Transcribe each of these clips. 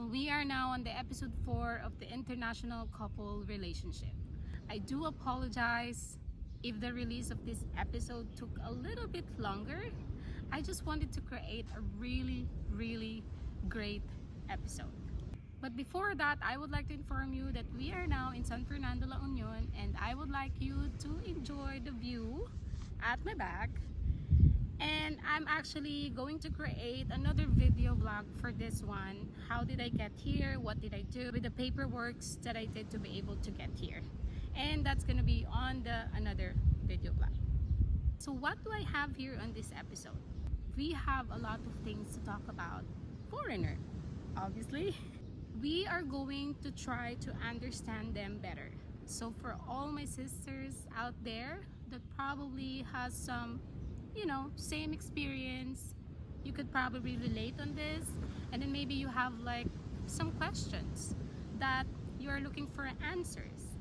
We are now on the episode 4 of the international couple relationship. I do apologize if the release of this episode took a little bit longer. I just wanted to create a really great episode. But before that, I would like to inform you that we are now in San Fernando, La Union, and I would like you to enjoy the view at my back. And I'm actually going to create another video vlog for this one. How did I get here? What did I do with the paperwork that I did to be able to get here? And that's gonna be on another video vlog. So what do I have here on this episode? We have a lot of things to talk about. Foreigner, obviously. We are going to try to understand them better. So for all my sisters out there that probably has some same experience, you could probably relate on this, and then maybe you have like some questions that you are looking for answers,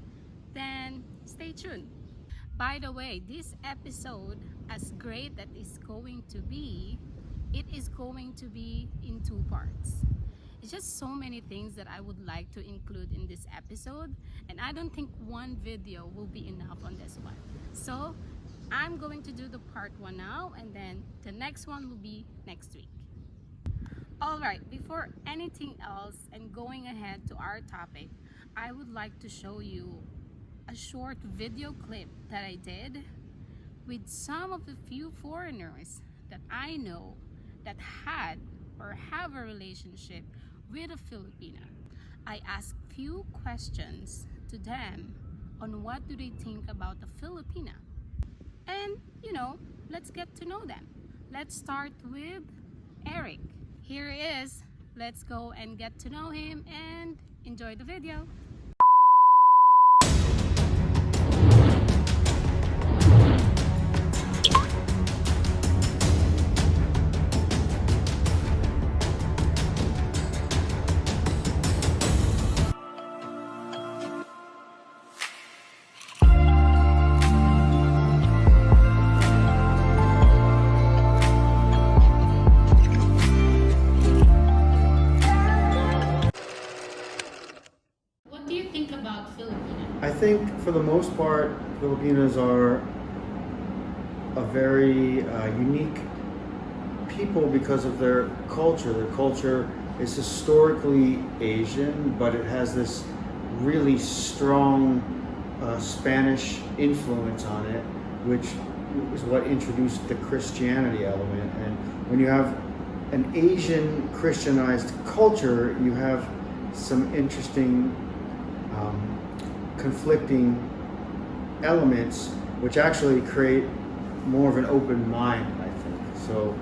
then stay tuned. By the way, this episode, as great that is going to be, it is going to be in 2 parts. It's just so many things that I would like to include in this episode, and I don't think one video will be enough on this one. So I'm going to do the part 1 now, and then the next one will be next week. Alright, before anything else and going ahead to our topic, I would like to show you a short video clip that I did with some of the few foreigners that I know that had or have a relationship with a Filipina. I asked few questions to them on what do they think about the Filipina. And let's get to know them. Let's start with Eric. Here he is. Let's go and get to know him and enjoy the video. I think for the most part, Filipinos are a very unique people because of their culture. Their culture is historically Asian, but it has this really strong Spanish influence on it, which is what introduced the Christianity element. And when you have an Asian Christianized culture, you have some interesting conflicting elements which actually create more of an open mind, I think. So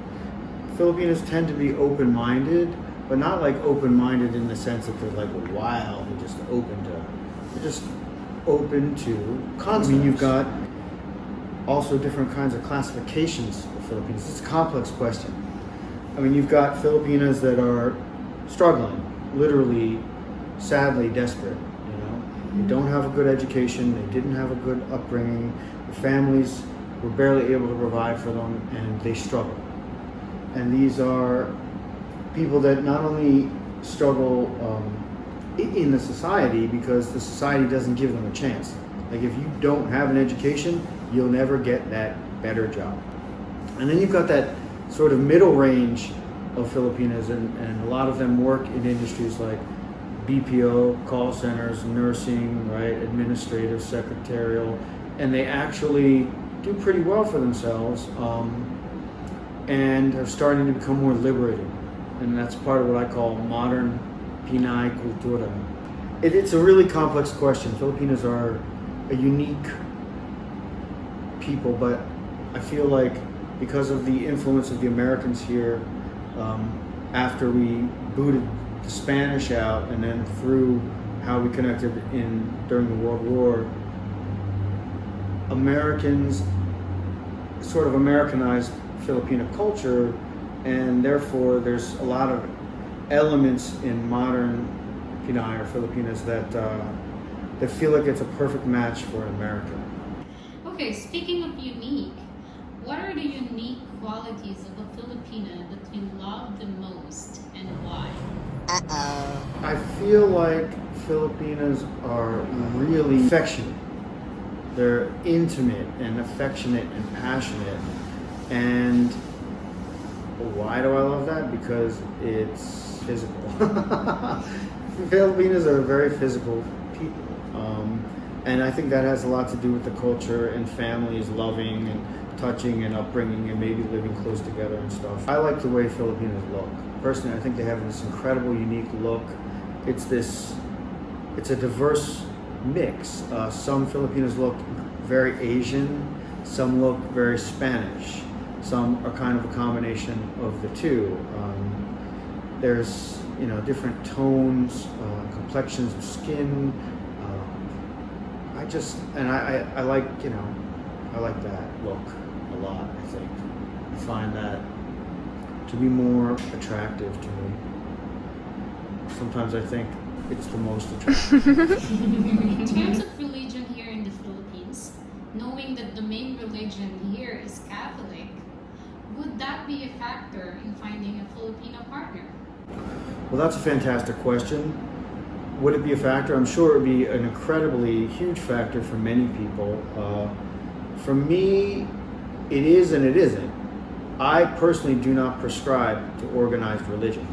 Filipinos tend to be open-minded, but not like open-minded in the sense that they're like wild and just open to concepts. I mean, you've got also different kinds of classifications of Filipinos. It's a complex question. I mean, you've got Filipinas that are struggling, literally, sadly desperate. They don't have a good education, they didn't have a good upbringing, the families were barely able to provide for them, and they struggle. And these are people that not only struggle in the society because the society doesn't give them a chance. Like if you don't have an education, you'll never get that better job. And then you've got that sort of middle range of Filipinas, and a lot of them work in industries like BPO, call centers, nursing, right, administrative, secretarial, and they actually do pretty well for themselves and are starting to become more liberated. And that's part of what I call modern Pinay cultura. It's a really complex question. Filipinos are a unique people, but I feel like because of the influence of the Americans here, after we booted the Spanish out, and then through how we connected during the World War, Americans sort of Americanized Filipino culture, and therefore there's a lot of elements in modern Pinay or Filipinas that feel like it's a perfect match for an American. Okay, speaking of unique, what are the unique qualities of a Filipina that you love the most, and why? I feel like Filipinas are really affectionate. They're intimate and affectionate and passionate. And why do I love that? Because it's physical. Filipinos are very physical people. And I think that has a lot to do with the culture and families loving and touching and upbringing and maybe living close together and stuff. I like the way Filipinos look. Personally, I think they have this incredible, unique look. It's a diverse mix. Some Filipinos look very Asian, some look very Spanish, some are kind of a combination of the two. There's different tones, complexions of skin. I like I like that look a lot. I think I find that to be more attractive to me. Sometimes I think it's the most attractive. In terms of religion here in the Philippines, knowing that the main religion here is Catholic, would that be a factor in finding a Filipino partner? Well, that's a fantastic question. Would it be a factor? I'm sure it would be an incredibly huge factor for many people. For me, it is and it isn't. I personally do not prescribe to organized religion.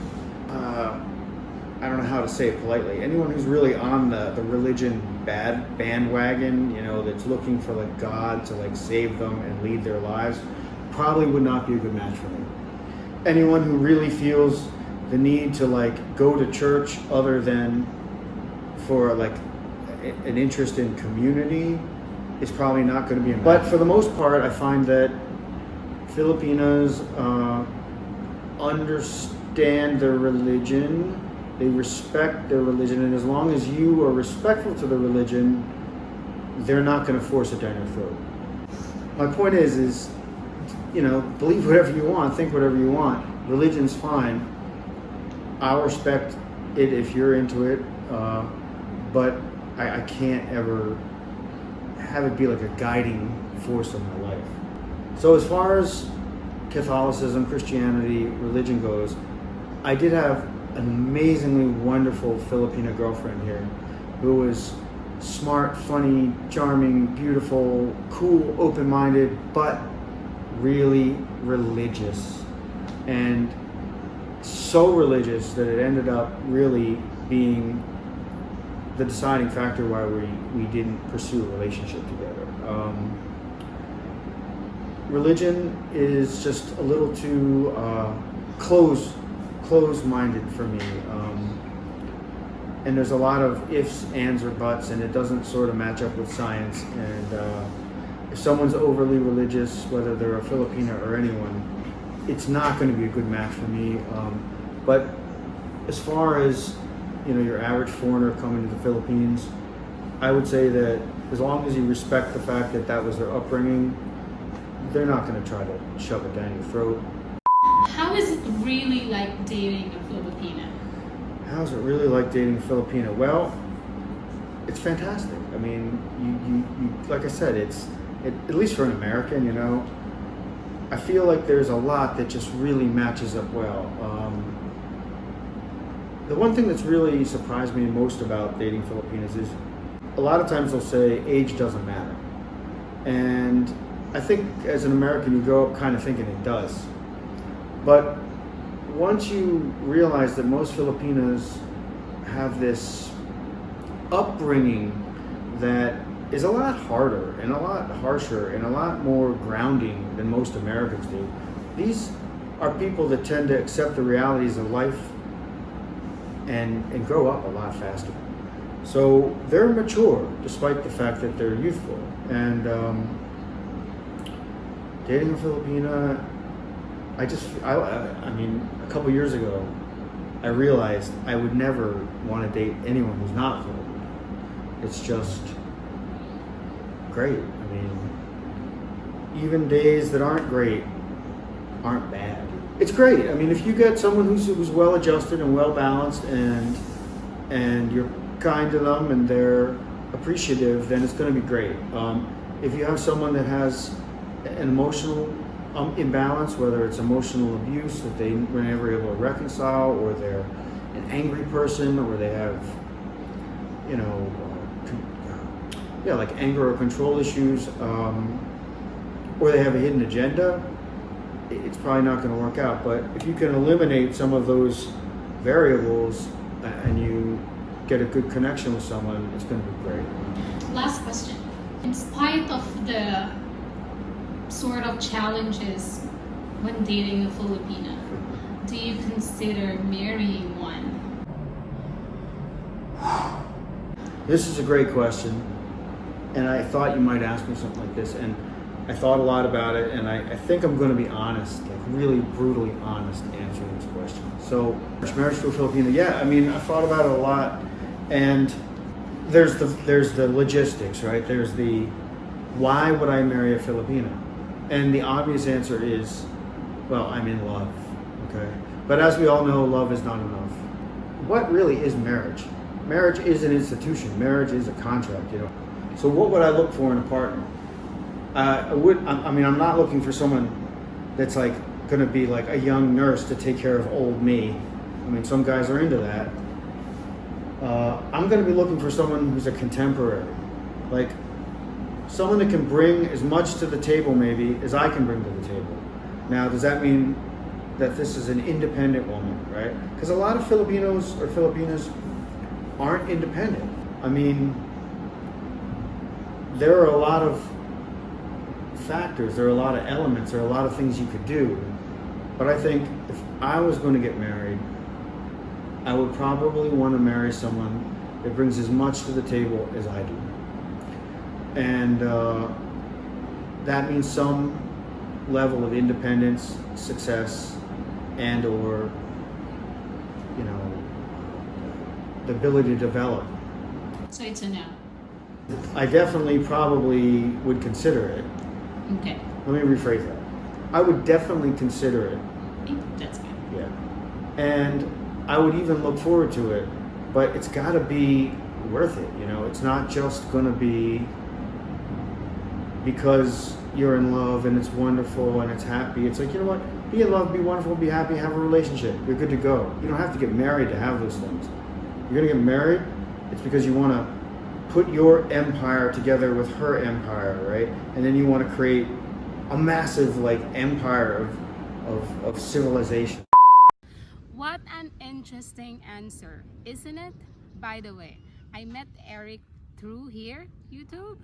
I don't know how to say it politely. Anyone who's really on the religion bandwagon, that's looking for like God to like save them and lead their lives, probably would not be a good match for me. Anyone who really feels the need to like go to church other than for like an interest in community is probably not going to be a match. But for the most part, I find that Filipinos understand their religion, they respect their religion, and as long as you are respectful to the religion, they're not going to force it down your throat. My point is believe whatever you want, think whatever you want. Religion's fine. I'll respect it if you're into it, but I can't ever have it be like a guiding force in my life. So as far as Catholicism, Christianity, religion goes, I did have an amazingly wonderful Filipina girlfriend here who was smart, funny, charming, beautiful, cool, open-minded, but really religious. And so religious that it ended up really being the deciding factor why we didn't pursue a relationship together. Religion is just a little too close-minded for me. And there's a lot of ifs, ands, or buts, and it doesn't sort of match up with science. And if someone's overly religious, whether they're a Filipina or anyone, it's not going to be a good match for me. But as far as your average foreigner coming to the Philippines, I would say that as long as you respect the fact that that was their upbringing, they're not going to try to shove it down your throat. How is it really like dating a Filipina? How's it really like dating a Filipina? Well, it's fantastic. I mean, you like I said, at least for an American, I feel like there's a lot that just really matches up well. The one thing that's really surprised me most about dating Filipinas is a lot of times they'll say age doesn't matter. And I think as an American, you grow up kind of thinking it does. But once you realize that most Filipinas have this upbringing that is a lot harder and a lot harsher and a lot more grounding than most Americans do. These are people that tend to accept the realities of life and grow up a lot faster. So they're mature despite the fact that they're youthful. And dating a Filipina, I mean, a couple years ago, I realized I would never want to date anyone who's not Filipino. It's just great. I mean, even days that aren't great aren't bad. It's great. I mean, if you get someone who's well adjusted and well balanced, and you're kind to them and they're appreciative, then it's going to be great. If you have someone that has an emotional imbalance, whether it's emotional abuse that they were never able to reconcile, or they're an angry person, or they have, you know, like anger or control issues, or they have a hidden agenda, it's probably not going to work out. But if you can eliminate some of those variables and you get a good connection with someone, it's going to be great. Last question. In spite of the sort of challenges when dating a Filipina, do you consider marrying one? This is a great question, and I thought you might ask me something like this, and I thought a lot about it, and I think I'm going to be honest, like really brutally honest answering this question. So, marriage to a Filipina, yeah, I mean, I thought about it a lot, and there's the logistics, right? There's the why would I marry a Filipina? And the obvious answer is, well, I'm in love, okay? But as we all know, love is not enough. What really is marriage? Marriage is an institution. Marriage is a contract, you know. So what would I look for in a partner? I'm not looking for someone that's like going to be like a young nurse to take care of old me. I mean, some guys are into that. I'm going to be looking for someone who's a contemporary, like someone that can bring as much to the table maybe as I can bring to the table. Now, does that mean that this is an independent woman, right? Because a lot of Filipinos or Filipinas aren't independent. I mean, there are a lot of factors, there are a lot of elements, there are a lot of things you could do. But I think if I was going to get married, I would probably want to marry someone that brings as much to the table as I do. And that means some level of independence, success, and or, you know, the ability to develop. So it's a no. I definitely probably would consider it. Okay. Let me rephrase that. I would definitely consider it. That's good. Yeah. And I would even look forward to it, but it's got to be worth it, you know? It's not just going to be because you're in love and it's wonderful and it's happy. It's like, you know what? Be in love, be wonderful, be happy, have a relationship. You're good to go. You don't have to get married to have those things. You're going to get married, it's because you want to put your empire together with her empire, right? And then you want to create a massive like empire of civilization. What an interesting answer, isn't it? By the way, I met Eric through here, YouTube,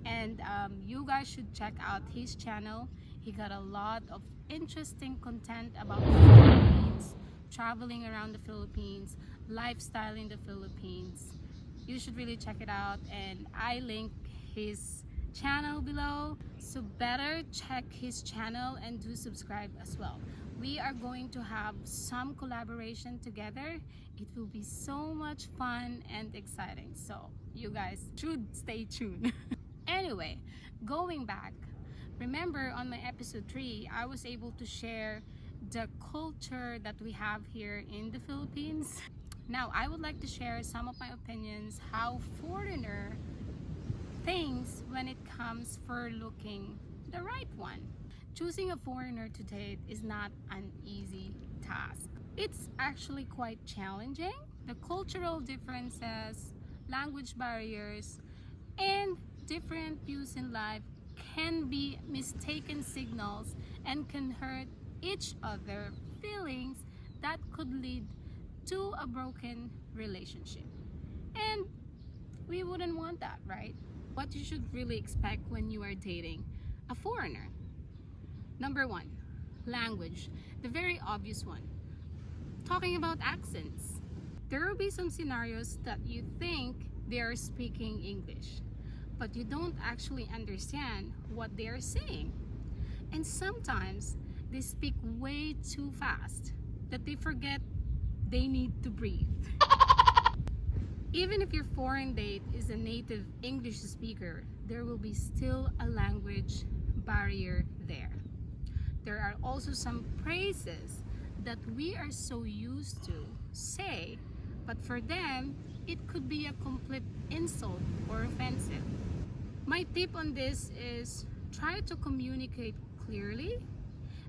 and you guys should check out his channel. He got a lot of interesting content about the Philippines, traveling around the Philippines, lifestyle in the Philippines. You should really check it out, and I link his channel below, so better check his channel and do subscribe as well. We are going to have some collaboration together. It will be so much fun and exciting, so you guys should stay tuned. Anyway, going back, remember on my episode 3 I was able to share the culture that we have here in the Philippines. Now I would like to share some of my opinions how foreigner thinks when it comes for looking the right one. Choosing a foreigner to date is not an easy task. It's actually quite challenging. The cultural differences, language barriers, and different views in life can be mistaken signals and can hurt each other feelings that could lead to a broken relationship. And we wouldn't want that, right? What you should really expect when you are dating a foreigner. Number 1, language. The very obvious one. Talking about accents. There will be some scenarios that you think they are speaking English, but you don't actually understand what they are saying. And sometimes they speak way too fast that they forget they need to breathe. Even if your foreign date is a native English speaker, there will be still a language barrier there. There are also some phrases that we are so used to say, but for them, it could be a complete insult or offensive. My tip on this is try to communicate clearly,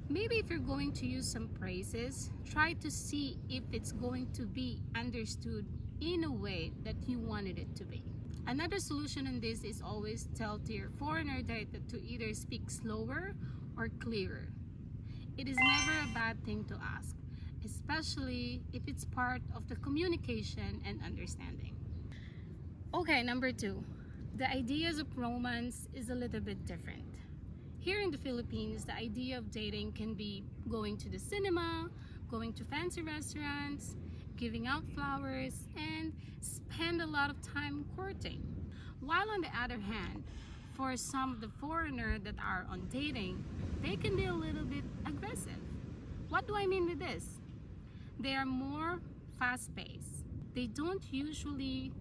Maybe if you're going to use some phrases, try to see if it's going to be understood in a way that you wanted it to be. Another solution in this is always tell to your foreigner date to either speak slower or clearer. It is never a bad thing to ask, especially if it's part of the communication and understanding. Okay, number 2. The ideas of romance is a little bit different. Here in the Philippines, the idea of dating can be going to the cinema, going to fancy restaurants, giving out flowers, and spend a lot of time courting. While on the other hand, for some of the foreigners that are on dating, they can be a little bit aggressive. What do I mean with this? They are more fast-paced. They don't usually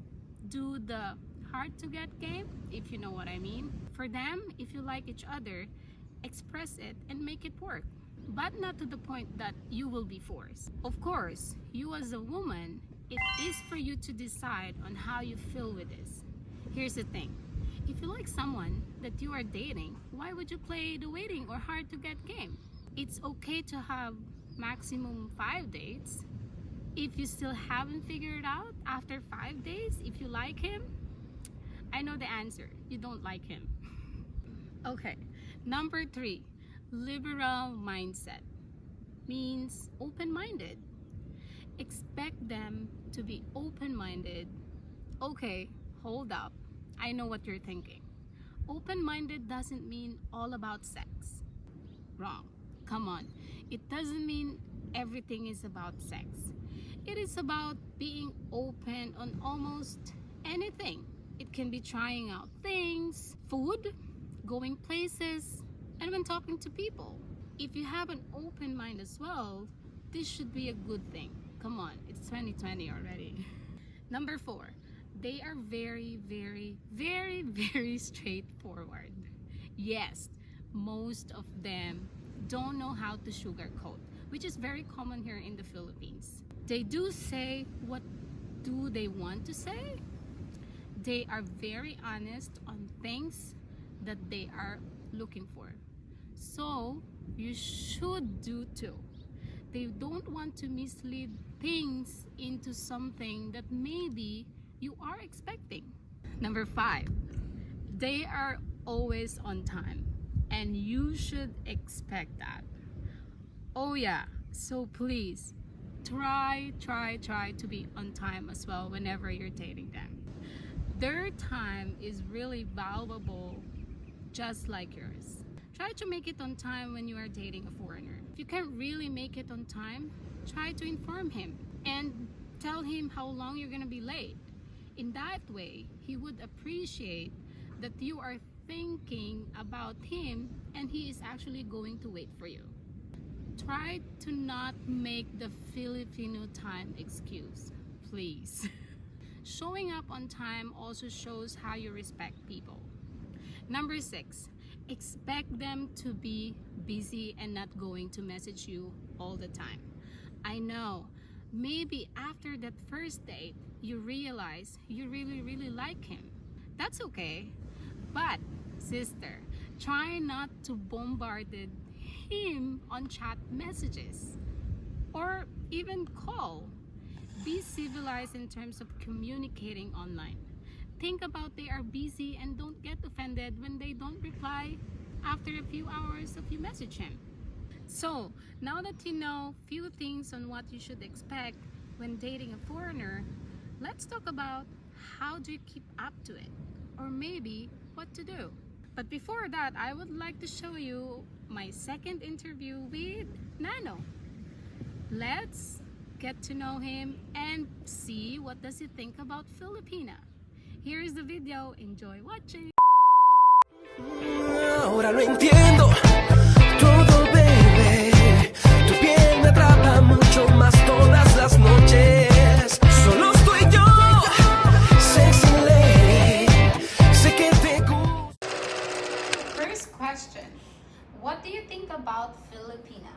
do the hard to get game, if you know what I mean. For them, if you like each other, express it and make it work, but not to the point that you will be forced. Of course, you as a woman, it is for you to decide on how you feel with this. Here's the thing. If you like someone that you are dating, why would you play the waiting or hard to get game? It's okay to have maximum 5 dates. If you still haven't figured out after 5 days if you like him, I know the answer. You don't like him. Okay, number 3, liberal mindset means open-minded. Expect them to be open-minded. Okay, hold up. I know what you're thinking. Open-minded doesn't mean all about sex. Wrong. Come on. It doesn't mean everything is about sex. It is about being open on almost anything. It can be trying out things, food, going places, and when talking to people. If you have an open mind as well, this should be a good thing. Come on, it's 2020 already. Number 4, they are very, very, very, very straightforward. Yes, most of them don't know how to sugarcoat, which is very common here in the Philippines. They do say what do they want to say. They are very honest on things that they are looking for. So you should do too. They don't want to mislead things into something that maybe you are expecting. Number 5, they are always on time, and you should expect that. Oh yeah, so please try to be on time as well whenever you're dating them. Their time is really valuable, just like yours. Try to make it on time when you are dating a foreigner. If you can't really make it on time, try to inform him and tell him how long you're gonna be late. In that way, he would appreciate that you are thinking about him and he is actually going to wait for you. Try to not make the Filipino time excuse, please. Showing up on time also shows how you respect people. Number 6, expect them to be busy and not going to message you all the time. I know, maybe after that first date, you realize you really like him. That's okay. But, sister, try not to bombard him on chat messages or even call. Be civilized in terms of communicating online. Think about they are busy and don't get offended when they don't reply after a few hours of you message him. So, now that you know few things on what you should expect when dating a foreigner, let's talk about how do you keep up to it, or maybe what to do. But before that, I would like to show you my second interview with Nano. Let's get to know him and see what does he think about Filipina. Here is the video. Enjoy watching. Ahora lo entiendo todo, baby. Tu piel me atrapa mucho más todas las noches. Solo estoy yo, sexy lady. Sé que te gusta. First question. What do you think about Filipina?